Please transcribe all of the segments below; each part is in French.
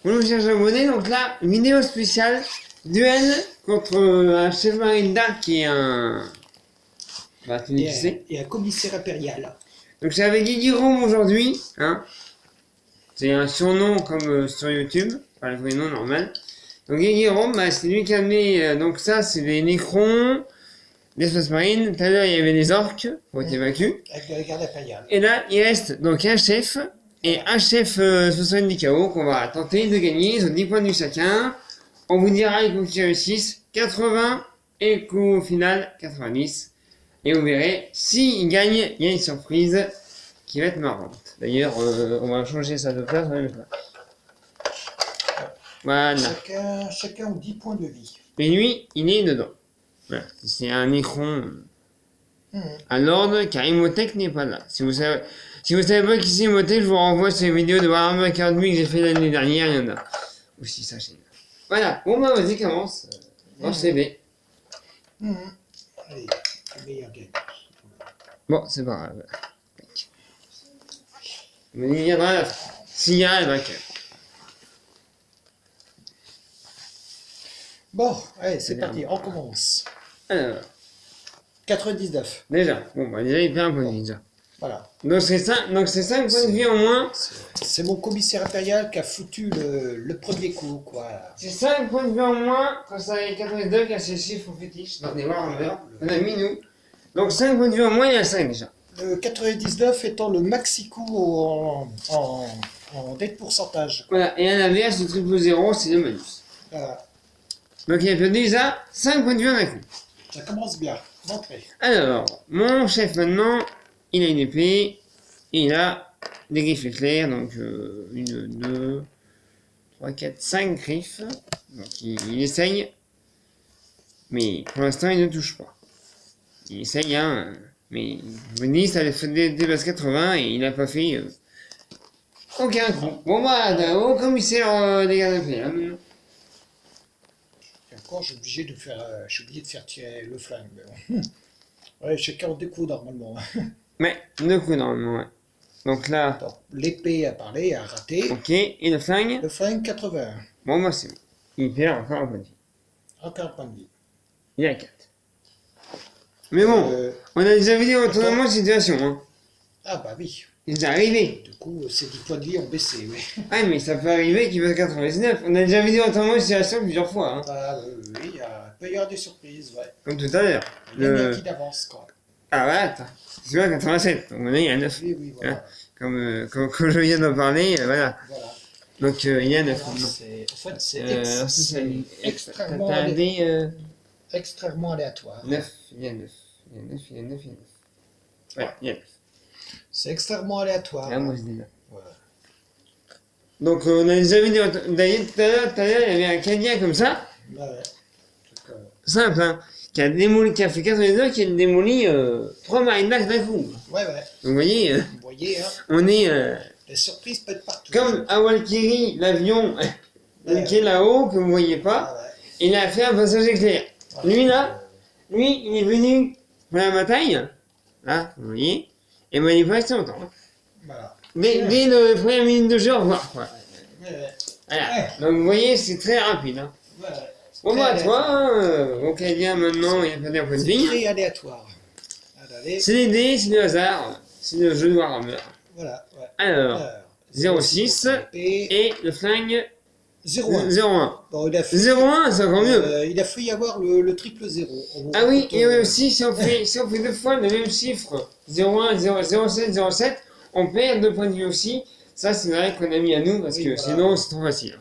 Bonjour chers abonnés, donc là, vidéo spéciale, duel contre un chef marine d'arc qui est un... Bah, tu dis qui c'est. Et un commissaire impérial. Donc c'est avec Guigui-Rome aujourd'hui, hein. C'est un surnom comme sur YouTube, pas le vrai nom normal. Donc Guigui-Rome, bah, c'est lui qui a amené, donc ça c'est des Nécrons, d'espace marine, tout à l'heure il y avait des orques, pour être évacués. Avec la garde impériale. Et là, il reste donc un chef, et un chef 70 KO qu'on va tenter de gagner, ils ont 10 points de vue chacun. On vous dira les coups qui réussissent, 80, et coup final, 90. Et vous verrez, s'il gagne, il y a une surprise qui va être marrante. D'ailleurs, on va changer ça de place, voilà. Chacun a 10 points de vie. Et lui, il est dedans. Voilà. C'est un Nécron à l'ordre, car Imhotep n'est pas là. Si vous savez pas qui c'est Imhotep, je vous renvoie sur les vidéos de Warhammer Academy que j'ai fait l'année dernière, il y en a aussi, sachez. Voilà, bon bah vas-y, commence. Moi, CV. Allez, le meilleur gagne. Bon, c'est pas grave. Mais il viendra à la fin. S'il y a un vainqueur. Bon, allez, c'est parti, on commence. Alors, 99. déjà, bon bah déjà il perd un point de vie déjà. Voilà. Donc c'est 5 points de vie en moins. C'est mon commissaire impérial qui a foutu le premier coup, quoi. C'est 5 points de vie en moins quand ça est 82 qui a ses chiffres fétiches dans des Warhammer. On a mis nous. Donc 5 points de vie en moins, il y a 5 déjà. Le 99 étant le maxi coup en dette pourcentage. Voilà, et à l'inverse, le triple 0, c'est le malus. Voilà. Donc il a perdu déjà 5 points de vie en un coup. Ça commence bien. Rentrez. Alors, mon chef maintenant, il a une épée, et il a des griffes éclairs, donc 1, 2, 3, 4, 5 griffes. Donc il essaye, mais pour l'instant il ne touche pas. Il essaye, hein, mais je vous dis, ça dépasse 80 et il n'a pas fait aucun coup. Bon bah, au commissaire des gardes à maintenant. Et encore, j'ai oublié de faire tirer le flingue. Mais bon. Ouais, chacun en découvre normalement. Mais, 2 coups normalement, ouais. Donc là, L'épée a parlé, a raté. ok, et le flingue. Le flingue, 80. Bon bah c'est bon. Il perd encore un point de vie. Encore un point de vie. Il y a 4. Mais bon, on a déjà vu des retournements de situation, hein. Ah bah oui. C'est déjà arrivé. Du coup, ces 10 points de vie ont baissé, oui. Ah mais ça peut arriver qu'il fasse 99. On a déjà vu des retournements de situation plusieurs fois, hein. Ah oui, il peut y avoir des surprises, ouais. Comme tout à l'heure. Il y en a qui d'avance, quoi. Ah ouais, attends. C'est pas 87, donc maintenant il y a 9. Oui, oui, voilà. Hein, comme je viens d'en parler, voilà. Voilà. Donc il y a 9. En fait, c'est extrêmement extrêmement aléatoire. 9, il y a 9. Il y a 9, il y a 9, il y a 9. Ouais, il y a 9. C'est extrêmement aléatoire. Ah, moi je dis 9. Voilà. Donc on a déjà vu des retournements. D'ailleurs, tout à l'heure, il y avait un Canadien comme ça. Ouais. Simple, hein, qui a fait 82, qui a démoli 3 marines d'arc d'un coup. Ouais. Donc, vous voyez, Vous voyez, hein, on est les surprises peuvent être partout. comme à Valkyrie, l'avion qui est là-haut, que vous ne voyez pas, il a fait un passage éclair. Lui là, lui, il est venu pour la bataille, là, vous voyez, et ben il est pas resté longtemps. Hein. Voilà. Dès le première minute de jeu, au revoir, quoi. Voilà. Ouais. Donc vous voyez, c'est très rapide. Hein. Ouais. Bon bah toi, au Canadien maintenant, il a perdu un point de C'est vie. très aléatoire. Allez. C'est les dés, c'est le hasard, c'est le jeu de Warhammer. Voilà. Ouais. Alors, 06 et et le flingue 0-1. 01. Bon, il a fait, 01, c'est encore mieux. il a failli y avoir le triple 0. Ah oui, et aussi, si on fait 2 fois le même chiffre, 01, 07, 07, on perd 2 points de vie aussi. Ça, c'est une règle qu'on a mis à nous, parce que sinon, c'est trop facile.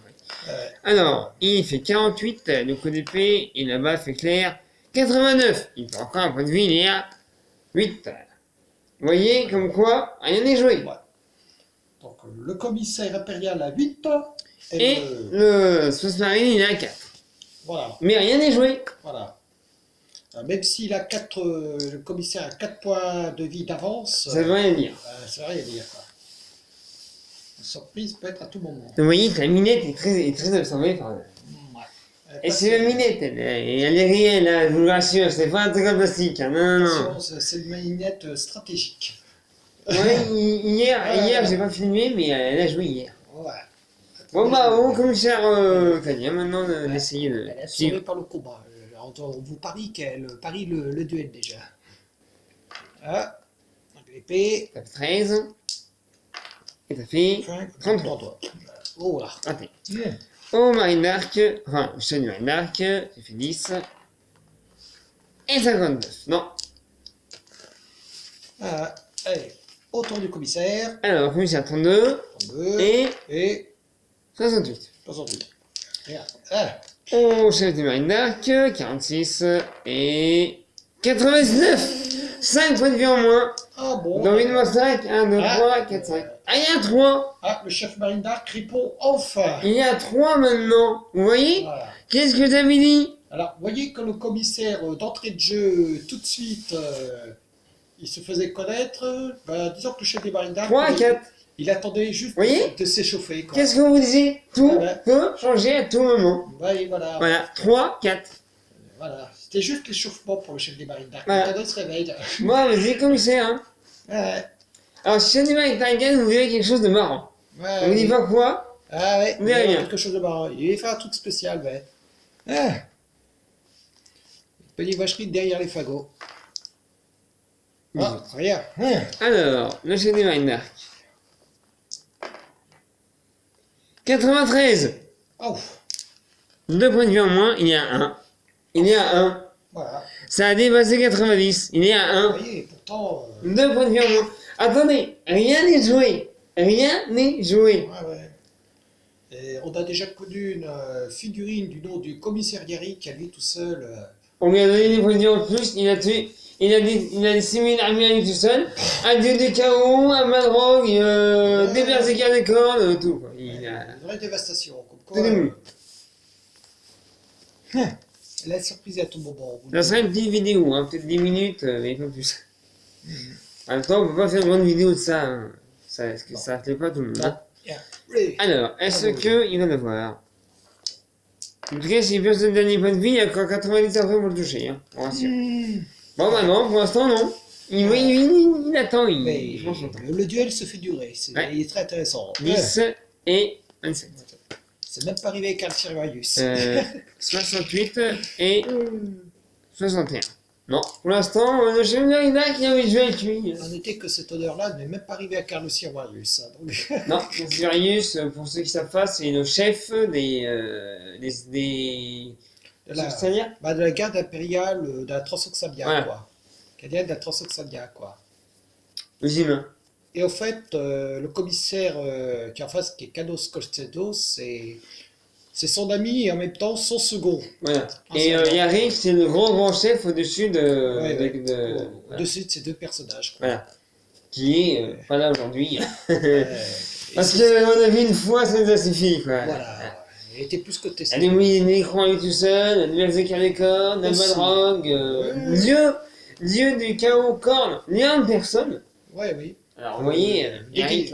Alors, il fait 48, le coup d'épée, et la baffe éclair, 89. Il fait encore un point de vie, il est à 8. Vous voyez, comme quoi, rien n'est joué. Ouais. Donc, le commissaire impérial à 8. Et le Space Marine, il est à 4. Voilà. Mais rien n'est joué. Voilà. Même s'il a 4, le commissaire a 4 points de vie d'avance. Ça veut rien dire. Ça veut rien dire. Quoi. La surprise peut être à tout moment. Vous voyez que la minette est très absorbée par elle. Ouais. Et c'est la minette, elle est réelle, hein, je vous le rassure, c'est pas un truc en plastique. Hein. Non. C'est une manette stratégique. Ouais, hier j'ai pas filmé, mais elle a joué hier. Ouais. Bon bah, au commissaire Kanye, maintenant d'essayer Elle de est suivre. absorbée par le combat. On vous parie qu'elle parie le duel déjà. Ah, donc l'épée. Tape 13. Et ça fait 33. 33. Oh là. Raté. Mmh. Au Marine d'Arc, enfin, je du Marine d'Arc, ça fait 10. Et 59. Non. Ah, allez, au tour du commissaire. Alors, commissaire 32 32. et 68. 68. Regarde. Ah. Au chef du Marine d'Arc, 46 et 99. 5 points de vie en moins. Ah bon. Donc, il me 5, 1, 2, Ah. 3, 4, 5. Ah, il y a 3. Ah, le chef marine d'Arc répond enfin. Il y a 3 maintenant. Vous voyez? Voilà. Qu'est-ce que t'avais dit? Alors, vous voyez que le commissaire, d'entrée de jeu, tout de suite, il se faisait connaître. Bah, disons que le chef des marines d'Arc, 3 à 4. il attendait juste Voyez de s'échauffer. Quoi. Qu'est-ce que vous disiez? Tout Ouais. peut changer à tout moment. Ouais, voilà. Voilà, 3, 4. Voilà. C'était juste l'échauffement pour le chef des marines d'Arc. Voilà. Maintenant, il se réveille. Bon, vas-y, commissaire. Hein. Ouais. Alors, si on y va avec Taïgan, vous verrez quelque chose de marrant. Ouais, On dit oui. pas quoi? Ah ouais, il Mais y a rien. quelque chose de marrant. Il va faire un truc spécial, ouais. Ah. Petite vacherie derrière les fagots. Ah, regarde. Alors, le chef des Marines d'Arc. 93. Oh, 2 points de vie en moins, il y a 1. Il y a 1. voilà. Ça a dépassé 90. Il y a Vous 1. voyez, pourtant... 2 points de vie en moins. Attendez, rien n'est joué. Rien n'est joué. Ouais, ouais. Et on a déjà connu une figurine du nom du commissaire Garrick, à lui tout seul. On lui a donné des points de vie en plus, il a tué. Il a décimé l'armée à lui tout seul. Un dieu du chaos, un Balrog, des berserkers des cornes, tout. Quoi. Il a... Une vraie dévastation. Comme Tout quoi, est mou. la surprise à tout moment. Ça serait une petite vidéo, hein, peut-être 10 minutes, mais pas plus. En même temps, on peut pas faire une grande vidéo de ça, hein. Ça, parce que ça ne plaît pas tout le monde. Hein. Oui. Alors, est-ce Ah, que il va l'avoir? En tout cas, s'il perd ce dernier point de vie, il y a encore 90 après pour le toucher, hein, on rassure. Bon, bah non, pour l'instant, non. Il attend, Mais je pense son temps. le duel se fait durer. Ouais. Il est très intéressant. 10 et 27. C'est même pas arrivé avec Arcirius. 68 et 61. Non, pour l'instant, le chef de Marina qui a envie de jouer avec lui. On était que cette odeur-là n'est même pas arrivée à Carlos Sirius. Hein, donc... Non, Sirius, pour ceux qui savent pas, c'est le chef des de, la, c'est-à-dire de la garde impériale de la Transoxania, Voilà. quoi. Canadienne de la Transoxania, quoi. les humains. Et au fait, le commissaire qui est en face, qui est Canos Colcedo, c'est son ami et en même temps son second. Voilà. Ah, Et c'est Yarick, c'est le grand chef au-dessus de. Ouais, ouais. Voilà. Au-dessus de ces deux personnages. Quoi. Voilà. Qui est pas là aujourd'hui. Et Parce c'est- qu'on a vu une fois, ça nous a suffi, quoi. Voilà. Il était plus que testé. Elle est mis les écrans lui tout seul, le berserker des cornes, le Aussi. Balrog, Ouais. Dieu du chaos corne, lien de personne. Ouais, oui. Alors, vous voyez, Yarick,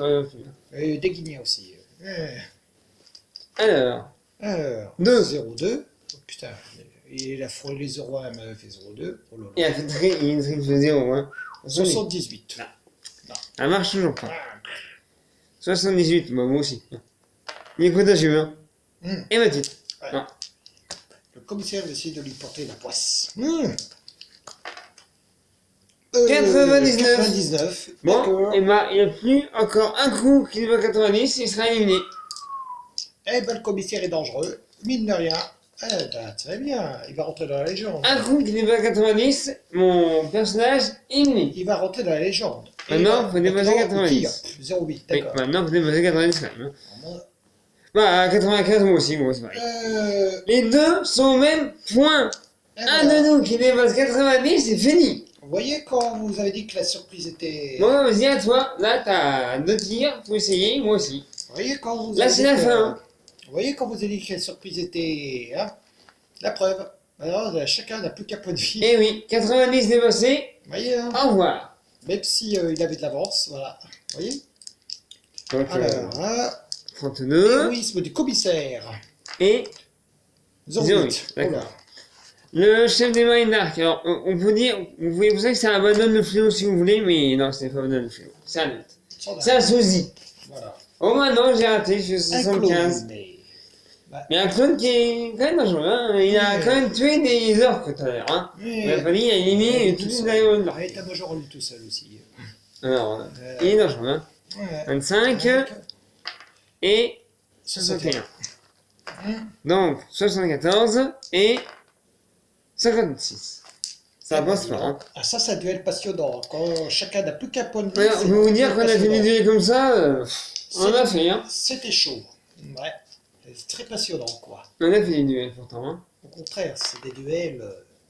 Et Déguigné aussi. alors, Alors, Deux. 0,2. Oh, putain, il a frôlé les 0,1, mais il fait 0,2. Oh là là. il a fait il fait 0, hein. 78. Ça marche toujours pas. 78, bah, moi aussi. Nicolas Juvin. Et Mathilde. Ouais. Non. Le commissaire essaie de lui porter la poisse. 99. 99. Bon, D'accord. et bah, il n'y a plus encore un coup qui va 90, il sera éliminé. Eh ben, le commissaire est dangereux. Mine de rien. Eh ben, très bien. Il va rentrer dans la légende. Un coup qui n'est pas 90, mon personnage est éliminé. Il va rentrer dans la légende. Et Maintenant, il va- faut dépasser maintenant, 90. au tir. 0,8. Oui, D'accord. maintenant, vous dépasser 90 quand même. Hein. Moi, Bah, à 95, moi aussi, c'est pareil. Les deux sont au même point. eh Un ben, de nous qui dépasse 90, c'est fini. vous voyez quand vous avez dit que la surprise était... Bon, vas-y, à toi. Là, t'as 2 tirs, faut essayer, moi aussi. Vous voyez quand vous Là, avez c'est dit la que- fin. Hein. Vous voyez quand vous avez dit que la surprise était... Hein, la preuve. Alors, chacun n'a plus qu'un point de vie. Eh oui, 90 dépassé, Vous voyez, hein, au revoir. même si il avait de l'avance, voilà. Vous voyez. Donc, Alors, hein, 32 héroïsme du commissaire. et 08. 08, d'accord. Oh là. le chef des marines d'arc. Alors, on peut dire, vous pouvez penser que ça abandonne le fléau si vous voulez, mais non, c'est pas abandonne le fléau. C'est un autre. Sans C'est un sosie. Voilà. Oh, bah non, j'ai raté, je suis Un 75. clone, mais... Mais un clone qui est quand même dangereux, hein. Il a Oui. quand même tué des orques tout à l'heure, hein. Il a fallu éliminer tous les dragons de l'orque. Ouais, t'as major lui tout seul aussi. Alors, il est dangereux, hein. Ouais. 25 et 61. Donc, 74 et 56. Ça passe pas, hein. Ah, ça duel passionnant. Quand chacun n'a plus qu'un point de vie. Alors, je vais vous dire qu'on a fait des passionnant. duels comme ça, on a fait, hein. C'était chaud. Ouais. C'est très passionnant, quoi. On a fait des duels pourtant, hein. Au contraire, c'est des duels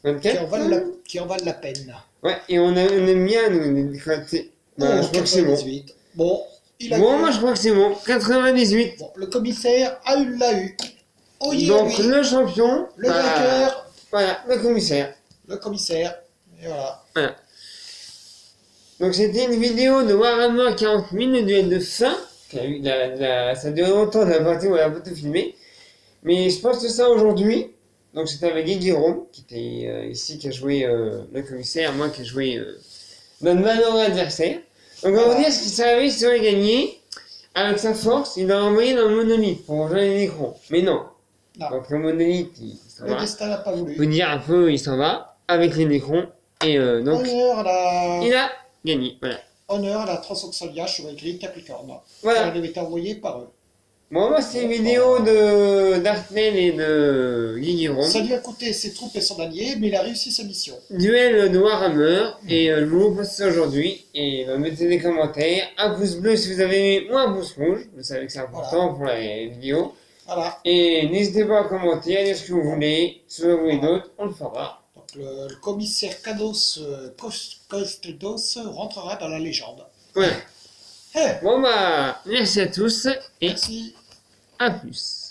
qui 24 en valent la peine. Ouais, et on aime bien nous décroter. Bah, Oh, je crois que c'est bon. 98. Bon, il a Bon, eu- moi je crois que c'est bon. 98. Bon, le commissaire l'a eu. Oh, il Donc lui. le champion, Le bah, vainqueur, voilà, le commissaire. le commissaire. Et voilà. Voilà. Donc c'était une vidéo de Warhammer 40 000, le duel de fin. Qui a eu ça a duré longtemps de la partie où on a pas tout filmé. Mais je pense que ça aujourd'hui. Donc c'était avec Guy Guillaume, qui était ici, qui a joué le commissaire, moi qui ai joué notre malheureux adversaire. Donc on va vous dire ce qu'il savait si on avait gagné. Avec sa force, il a envoyé dans le monolithe pour rejoindre les Nécrons. Mais non. Non. Donc le monolithe, il s'en Le va. destin n'a pas On voulu. peut dire un peu, il s'en va avec les Nécrons. Et donc, Honneur à il a gagné. Voilà. la Transoxalia, Chevalerie, Capricorne. Voilà. Elle avait été envoyée par eux. Bon, moi, c'est une vidéo de d'Artnell et de Guy Guillaume. Ça lui a coûté ses troupes et son allié, mais il a réussi sa mission. Duel de Warhammer. Et je vous propose ça aujourd'hui. Et mettez des commentaires. Un pouce bleu si vous avez aimé, ou un pouce rouge. Vous savez que c'est important pour la vidéo. Voilà. Et n'hésitez pas à commenter, à dire ce que vous voulez. Si vous voulez d'autres, on le fera. Donc, le commissaire Cados Costedos rentrera dans la légende. Voilà. Eh, Bon, bah, merci à tous et merci. à plus.